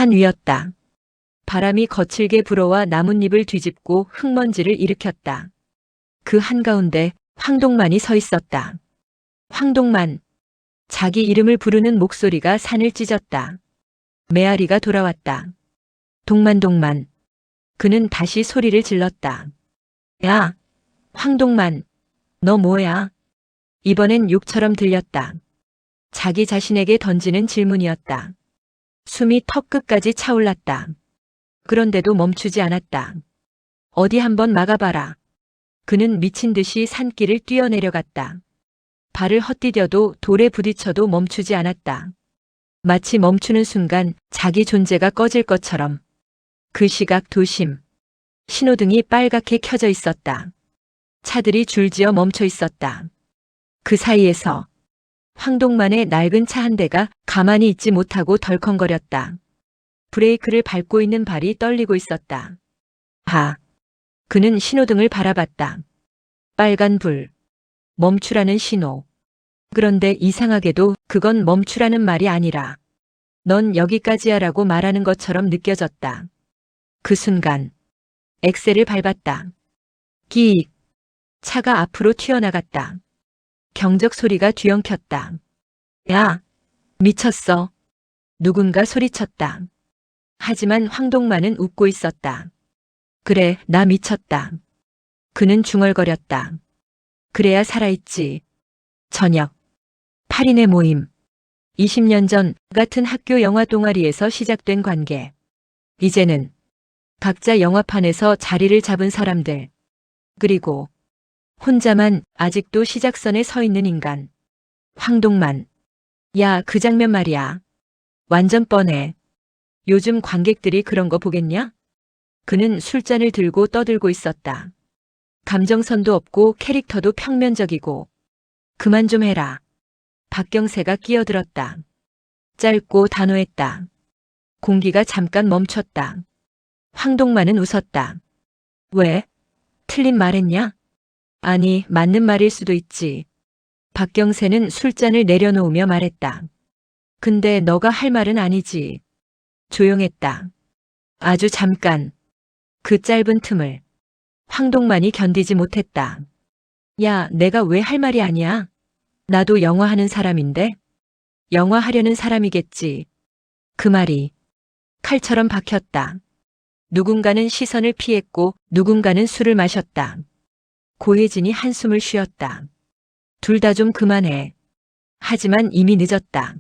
산 위였다. 바람이 거칠게 불어와 나뭇잎을 뒤집고 흙먼지를 일으켰다. 그 한가운데 황동만이 서 있었다. 황동만. 자기 이름을 부르는 목소리가 산을 찢었다. 메아리가 돌아왔다. 동만 동만. 그는 다시 소리를 질렀다. 야, 황동만. 너 뭐야? 이번엔 욕처럼 들렸다. 자기 자신에게 던지는 질문이었다. 숨이 턱끝까지 차올랐다. 그런데도 멈추지 않았다. 어디 한번 막아봐라. 그는 미친 듯이 산길을 뛰어내려갔다. 발을 헛디뎌도 돌에 부딪혀도 멈추지 않았다. 마치 멈추는 순간 자기 존재가 꺼질 것처럼. 그 시각 도심. 신호등이 빨갛게 켜져 있었다. 차들이 줄지어 멈춰 있었다. 그 사이에서 황동만의 낡은 차 한 대가 가만히 있지 못하고 덜컹거렸다. 브레이크를 밟고 있는 발이 떨리고 있었다. 그는 신호등을 바라봤다. 빨간 불. 멈추라는 신호. 그런데 이상하게도 그건 멈추라는 말이 아니라 넌 여기까지야라고 말하는 것처럼 느껴졌다. 그 순간 엑셀을 밟았다. 끼익. 차가 앞으로 튀어나갔다. 경적 소리가 뒤엉켰다. 야, 미쳤어. 누군가 소리쳤다. 하지만 황동만은 웃고 있었다. 그래, 나 미쳤다. 그는 중얼거렸다. 그래야 살아있지. 저녁. 8인의 모임. 20년 전 같은 학교 영화 동아리에서 시작된 관계. 이제는 각자 영화판에서 자리를 잡은 사람들. 그리고 혼자만 아직도 시작선에 서 있는 인간. 황동만. 야, 그 장면 말이야. 완전 뻔해. 요즘 관객들이 그런 거 보겠냐? 그는 술잔을 들고 떠들고 있었다. 감정선도 없고 캐릭터도 평면적이고. 그만 좀 해라. 박경세가 끼어들었다. 짧고 단호했다. 공기가 잠깐 멈췄다. 황동만은 웃었다. 왜? 틀린 말했냐? 아니, 맞는 말일 수도 있지. 박경세는 술잔을 내려놓으며 말했다. 근데 너가 할 말은 아니지. 조용했다. 아주 잠깐. 그 짧은 틈을 황동만이 견디지 못했다. 야, 내가 왜 할 말이 아니야? 나도 영화 하는 사람인데? 영화 하려는 사람이겠지. 그 말이 칼처럼 박혔다. 누군가는 시선을 피했고 누군가는 술을 마셨다. 고혜진이 한숨을 쉬었다. 둘 다 좀 그만해. 하지만 이미 늦었다.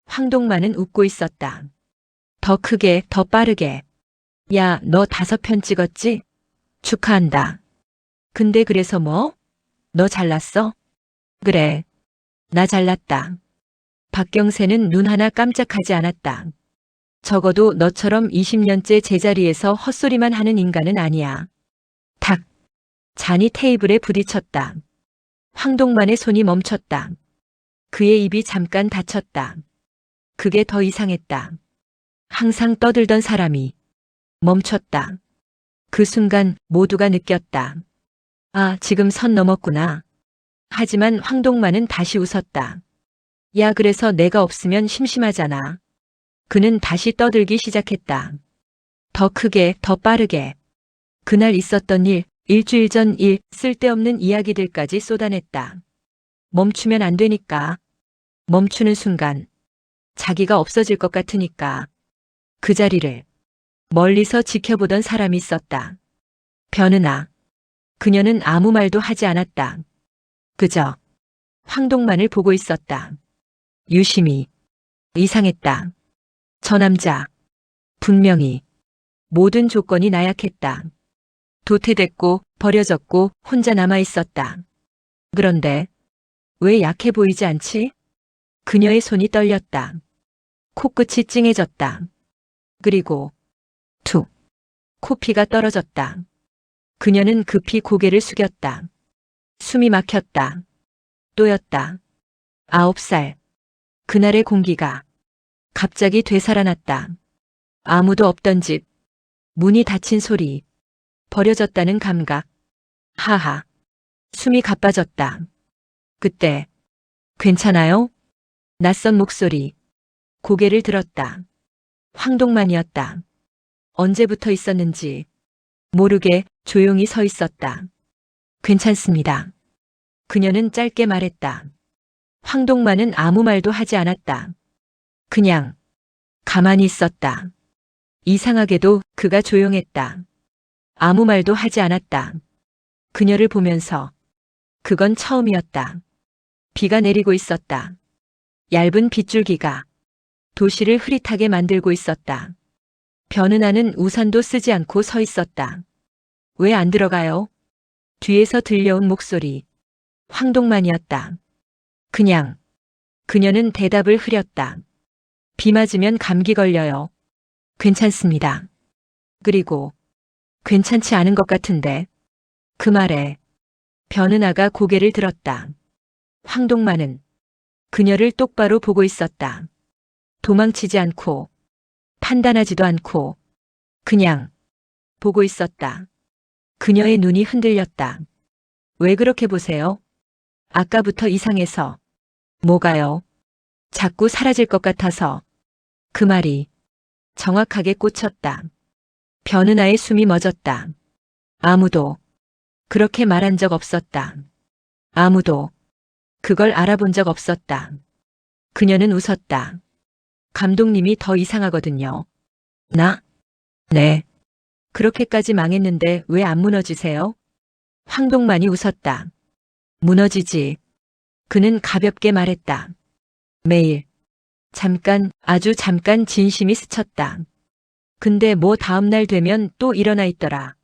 황동만은 웃고 있었다. 더 크게, 더 빠르게. 야, 너 5편 찍었지? 축하한다. 근데 그래서 뭐? 너 잘났어? 그래. 나 잘났다. 박경세는 눈 하나 깜짝하지 않았다. 적어도 너처럼 20년째 제자리에서 헛소리만 하는 인간은 아니야. 탁. 잔이 테이블에 부딪혔다. 황동만의 손이 멈췄다. 그의 입이 잠깐 닫혔다. 그게 더 이상했다. 항상 떠들던 사람이 멈췄다. 그 순간 모두가 느꼈다. 아, 지금 선 넘었구나. 하지만 황동만은 다시 웃었다. 야, 그래서 내가 없으면 심심하잖아. 그는 다시 떠들기 시작했다. 더 크게, 더 빠르게. 그날 있었던 일, 일주일 전 일, 쓸데없는 이야기들까지 쏟아냈다. 멈추면 안 되니까. 멈추는 순간 자기가 없어질 것 같으니까. 그 자리를 멀리서 지켜보던 사람이 있었다. 변은아. 그녀는 아무 말도 하지 않았다. 그저 황동만을 보고 있었다. 유심히. 이상했다. 저 남자. 분명히 모든 조건이 나약했다. 도태됐고 버려졌고 혼자 남아 있었다. 그런데 왜 약해 보이지 않지? 그녀의 손이 떨렸다. 코끝이 찡해졌다. 그리고 툭. 코피가 떨어졌다. 그녀는 급히 고개를 숙였다. 숨이 막혔다. 또였다. 9살. 그날의 공기가 갑자기 되살아났다. 아무도 없던 집. 문이 닫힌 소리. 버려졌다는 감각. 하하. 숨이 가빠졌다. 그때 괜찮아요? 낯선 목소리. 고개를 들었다. 황동만이었다. 언제부터 있었는지 모르게 조용히 서 있었다. 괜찮습니다. 그녀는 짧게 말했다. 황동만은 아무 말도 하지 않았다. 그냥 가만히 있었다. 이상하게도 그가 조용했다. 아무 말도 하지 않았다. 그녀를 보면서 그건 처음이었다. 비가 내리고 있었다. 얇은 빗줄기가 도시를 흐릿하게 만들고 있었다. 변은아는 우산도 쓰지 않고 서 있었다. 왜 안 들어가요? 뒤에서 들려온 목소리. 황동만이었다. 그냥. 그녀는 대답을 흐렸다. 비 맞으면 감기 걸려요. 괜찮습니다. 그리고 괜찮지 않은 것 같은데. 그 말에 변은아가 고개를 들었다. 황동만은 그녀를 똑바로 보고 있었다. 도망치지 않고 판단하지도 않고 그냥 보고 있었다. 그녀의 눈이 흔들렸다. 왜 그렇게 보세요? 아까부터 이상해서. 뭐가요? 자꾸 사라질 것 같아서. 그 말이 정확하게 꽂혔다. 변은아의 숨이 멎었다. 아무도 그렇게 말한 적 없었다. 아무도 그걸 알아본 적 없었다. 그녀는 웃었다. 감독님이 더 이상하거든요. 나? 네. 그렇게까지 망했는데 왜 안 무너지세요? 황동만이 웃었다. 무너지지. 그는 가볍게 말했다. 매일. 잠깐, 아주 잠깐 진심이 스쳤다. 근데 뭐 다음날 되면 또 일어나 있더라.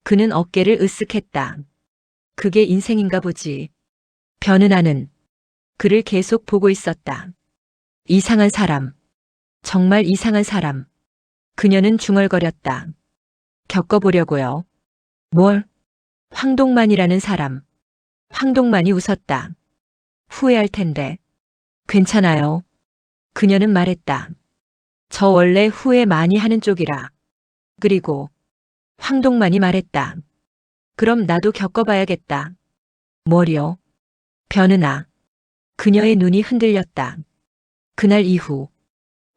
그는 어깨를 으쓱했다. 그게 인생인가 보지. 변은아는 그를 계속 보고 있었다. 이상한 사람. 정말 이상한 사람. 그녀는 중얼거렸다. 겪어보려고요. 뭘? 황동만이라는 사람. 황동만이 웃었다. 후회할 텐데. 괜찮아요. 그녀는 말했다. 저 원래 후회 많이 하는 쪽이라. 그리고 황동만이 말했다. 그럼 나도 겪어봐야겠다. 뭘요? 변은아. 그녀의 눈이 흔들렸다. 그날 이후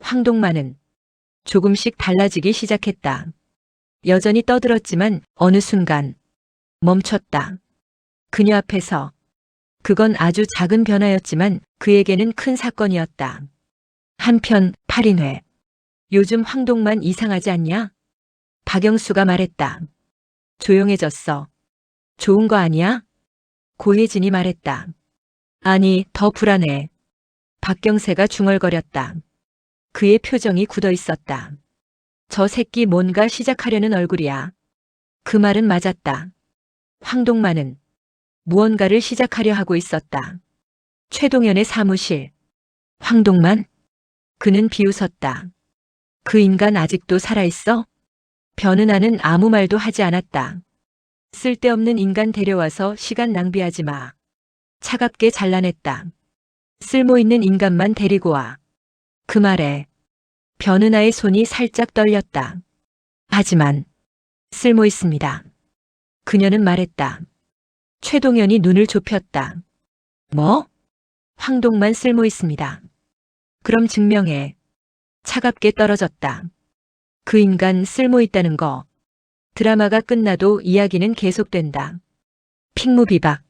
황동만은 조금씩 달라지기 시작했다. 여전히 떠들었지만 어느 순간 멈췄다. 그녀 앞에서. 그건 아주 작은 변화였지만 그에게는 큰 사건이었다. 한편 8인회. 요즘 황동만 이상하지 않냐? 박영수가 말했다. 조용해졌어. 좋은 거 아니야? 고혜진이 말했다. 아니, 더 불안해. 박경세가 중얼거렸다. 그의 표정이 굳어 있었다. 저 새끼 뭔가 시작하려는 얼굴이야. 그 말은 맞았다. 황동만은 무언가를 시작하려 하고 있었다. 최동현의 사무실. 황동만? 그는 비웃었다. 그 인간 아직도 살아있어? 변은아는 아무 말도 하지 않았다. 쓸데없는 인간 데려와서 시간 낭비하지 마. 차갑게 잘라냈다. 쓸모있는 인간만 데리고 와. 그 말에 변은아의 손이 살짝 떨렸다. 하지만 쓸모있습니다. 그녀는 말했다. 최동현이 눈을 좁혔다. 뭐? 황동만 쓸모있습니다. 그럼 증명해. 차갑게 떨어졌다. 그 인간 쓸모있다는 거. 드라마가 끝나도 이야기는 계속된다. 핑무비박.